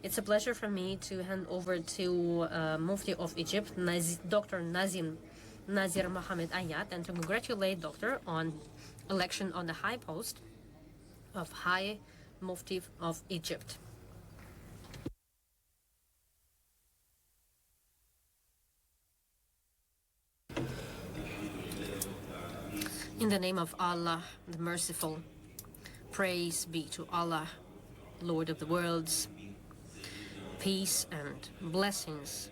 It's a pleasure for me to hand over to Mufti of Egypt, Dr. Nazir Mohammed Ayyad, and to congratulate Doctor on election on the high post of High Mufti of Egypt. In the name of Allah, the Merciful, praise be to Allah, Lord of the worlds. Peace and blessings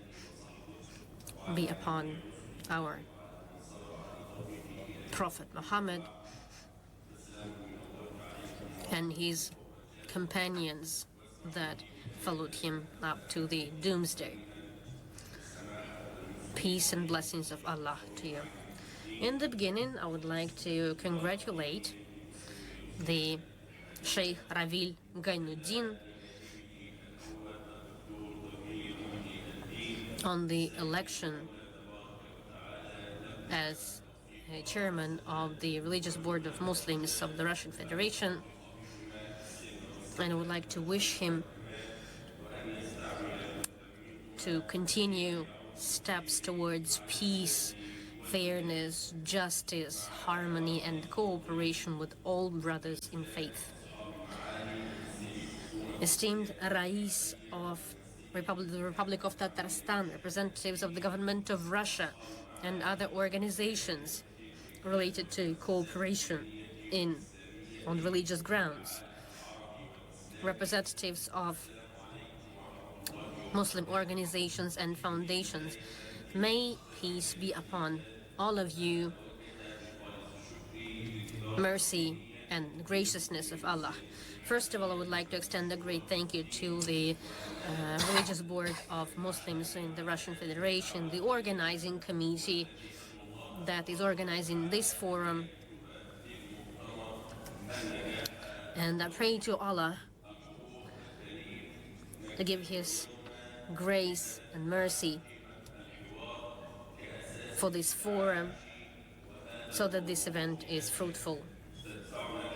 be upon our Prophet Muhammad and his companions that followed him up to the doomsday. Peace and blessings of Allah to you. In the beginning, I would like to congratulate the Sheikh Ravil Gainuddin on the election as a chairman of the Religious Board of Muslims of the Russian Federation, and I would like to wish him to continue steps towards peace, fairness, justice, harmony, and cooperation with all brothers in faith. Esteemed Rais of the Republic of Tatarstan, representatives of the government of Russia, and other organizations related to cooperation on religious grounds, representatives of Muslim organizations and foundations, may peace be upon all of you, mercy and graciousness of Allah. First of all, I would like to extend a great thank you to the Religious Board of Muslims in the Russian Federation, the organizing committee that is organizing this forum. And I pray to Allah to give His grace and mercy for this forum so that this event is fruitful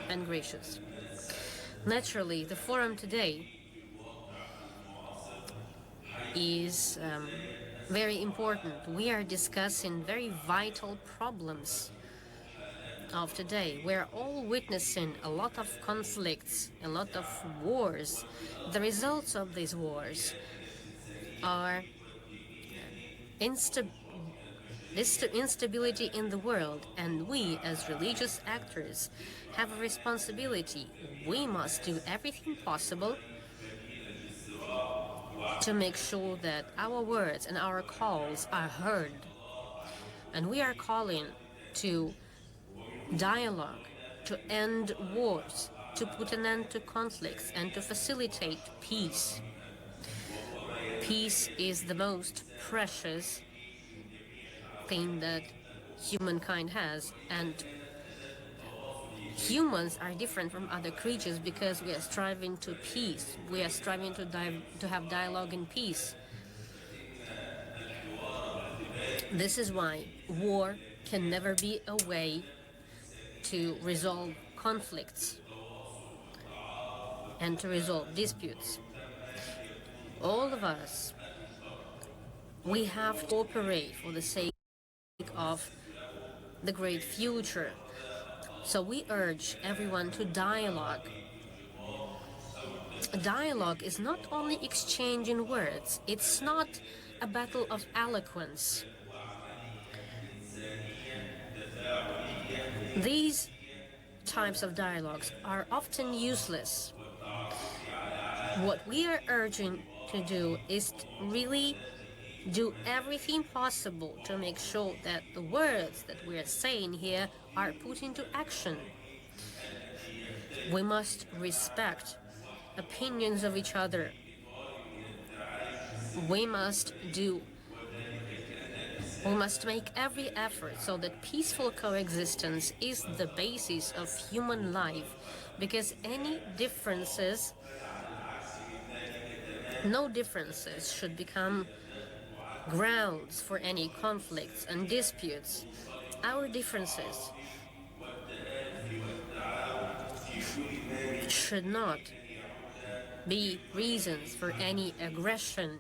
and gracious. Naturally, the forum today is very important. We are discussing very vital problems of today. We're all witnessing a lot of conflicts, a lot of wars. The results of these wars are instability in the world, and we as religious actors have a responsibility. We must do everything possible to make sure that our words and our calls are heard. And we are calling to dialogue, to end wars, to put an end to conflicts, and to facilitate peace. Peace is the most precious thing that humankind has, and humans are different from other creatures because we are striving to peace. We are striving to have dialogue in peace. This is why war can never be a way to resolve conflicts and to resolve disputes. All of us, we have to cooperate for the sake of the great future. So we urge everyone to dialogue. Dialogue is not only exchanging words. It's not a battle of eloquence. These types of dialogues are often useless. What we are urging to do is to really do everything possible to make sure that the words that we are saying here are put into action. We must respect opinions of each other. We must make every effort so that peaceful coexistence is the basis of human life, because no differences should become grounds for any conflicts and disputes. Our differences should not be reasons for any aggression.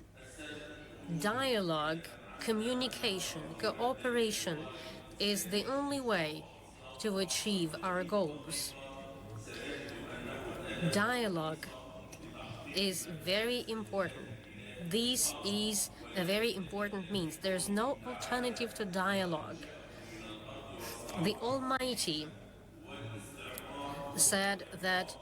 Dialogue, communication, cooperation is the only way to achieve our goals. Dialogue is very important. This is a very important means. There's no alternative to dialogue. The Almighty said that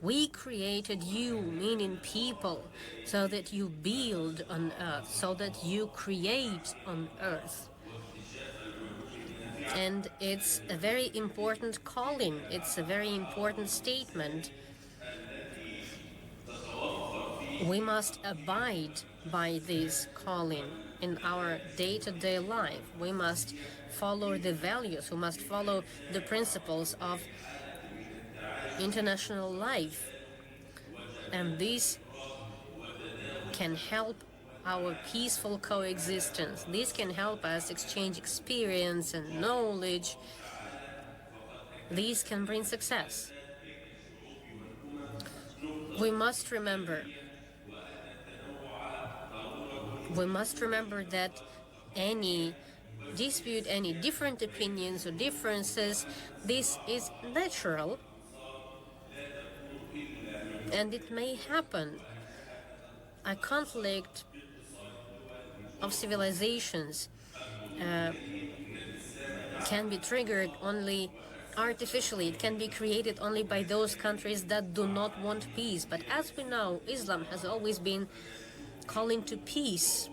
we created you, meaning people, so that you build on earth, so that you create on earth. And it's a very important calling, it's a very important statement. We must abide by this calling in our day-to-day life. We must follow the values, we must follow the principles of international life. And this can help our peaceful coexistence. This can help us exchange experience and knowledge. These can bring success. We must remember that any dispute, any different opinions or differences, this is natural and it may happen. A conflict of civilizations can be triggered only artificially. It can be created only by those countries that do not want peace. But as we know, Islam has always been calling to peace.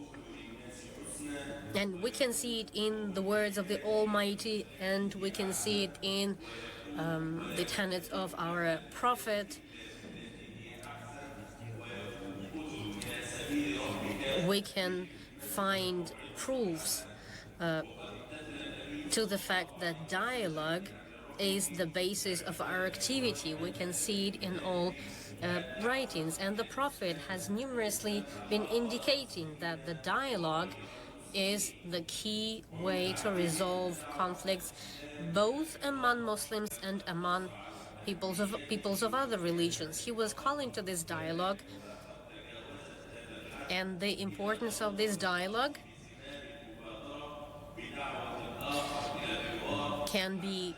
And we can see it in the words of the Almighty, and we can see it in the tenets of our Prophet. We can find proofs to the fact that dialogue is the basis of our activity. We can see it in all writings, and the Prophet has numerously been indicating that the dialogue is the key way to resolve conflicts both among Muslims and among peoples of other religions. He was calling to this dialogue, and the importance of this dialogue can be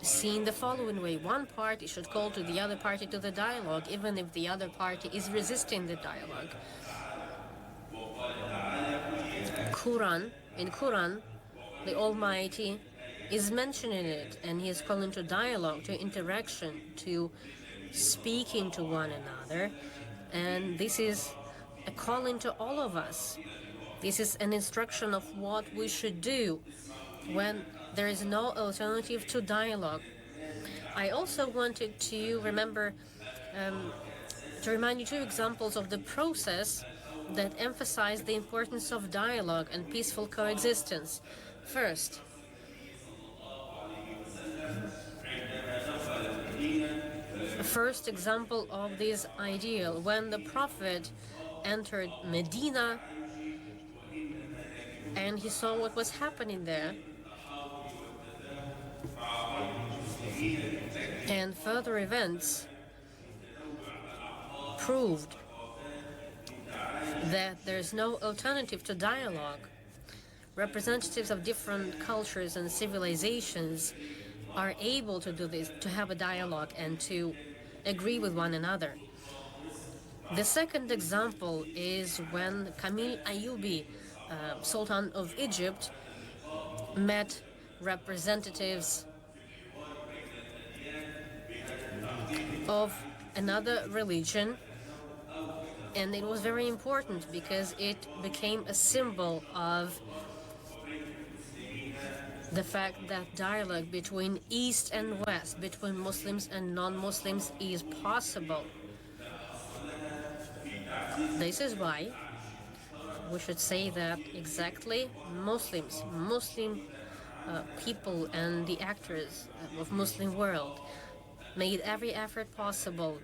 seen the following way. One party should call to the other party to the dialogue, even if the other party is resisting the dialogue. In Qur'an, the Almighty is mentioning it, and He is calling to dialogue, to interaction, to speaking to one another. And this is a calling to all of us. This is an instruction of what we should do when there is no alternative to dialogue. I also wanted to remind you two examples of the process that emphasize the importance of dialogue and peaceful coexistence. First, the first example of this ideal, when the Prophet entered Medina and he saw what was happening there, and further events proved that there's no alternative to dialogue. Representatives of different cultures and civilizations are able to do this, to have a dialogue and to agree with one another. The second example is when Kamil Ayyubi, Sultan of Egypt, met representatives of another religion, and it was very important because it became a symbol of the fact that dialogue between East and West, between Muslims and non-Muslims, is possible. This is why we should say that exactly Muslim people and the actors of Muslim world made every effort possible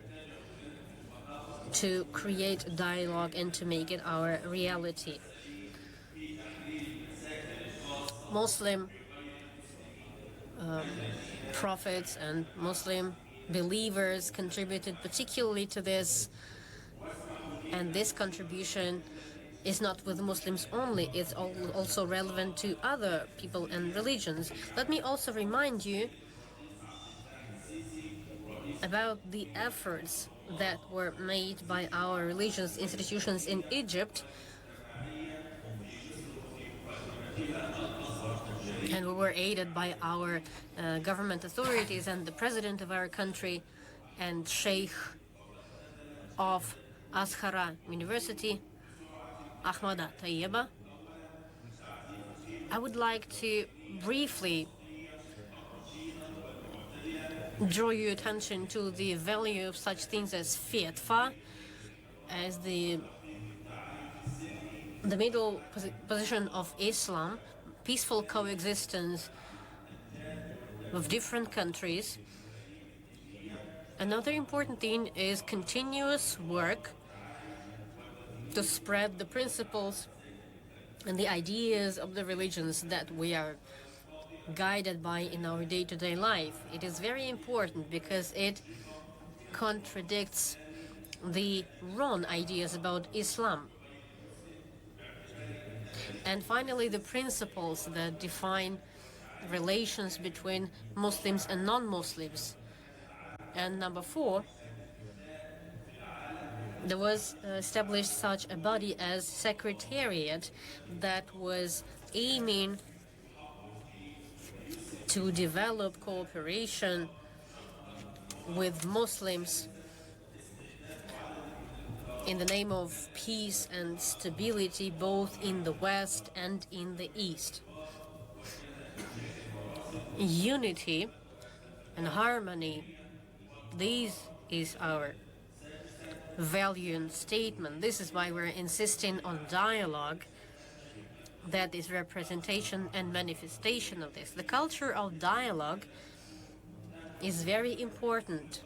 to create dialogue and to make it our reality. Muslim prophets and Muslim believers contributed particularly to this, and this contribution is not with Muslims only, it's also relevant to other people and religions. Let me also remind you about the efforts that were made by our religious institutions in Egypt, and we were aided by our government authorities and the president of our country and Sheikh of Azhar University, Ahmada Tayyaba. I would like to briefly draw your attention to the value of such things as fitfa, as the middle position of Islam, peaceful coexistence of different countries. Another important thing is continuous work to spread the principles and the ideas of the religions that we are guided by in our day-to-day life. It is very important because it contradicts the wrong ideas about Islam. And finally, the principles that define relations between Muslims and non-Muslims. And number 4, there was established such a body as Secretariat that was aiming to develop cooperation with Muslims in the name of peace and stability both in the West and in the East. Unity and harmony, this is our value and statement. This is why we're insisting on dialogue that is representation and manifestation of this. The culture of dialogue is very important,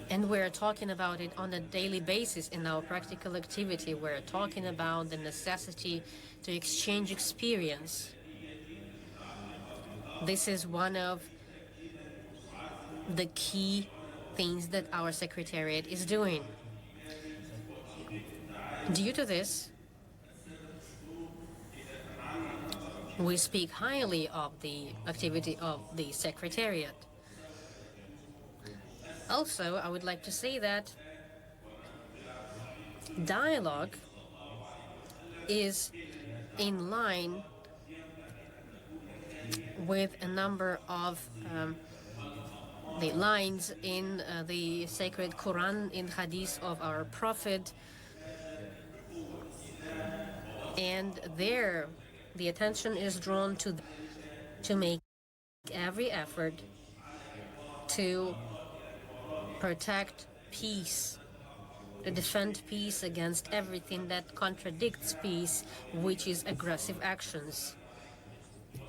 and we're talking about it on a daily basis in our practical activity. We're talking about the necessity to exchange experience. This is one of the key things that our Secretariat is doing. Due to this, we speak highly of the activity of the Secretariat. Also, I would like to say that dialogue is in line with a number of the lines in the sacred Qur'an, in hadith of our Prophet, and there the attention is drawn to make every effort to protect peace, to defend peace against everything that contradicts peace, which is aggressive actions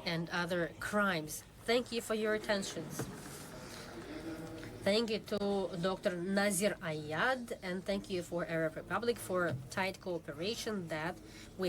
and other crimes. Thank you for your attention. Thank you to Dr. Nazir Ayyad, and thank you for Arab Republic for tight cooperation that we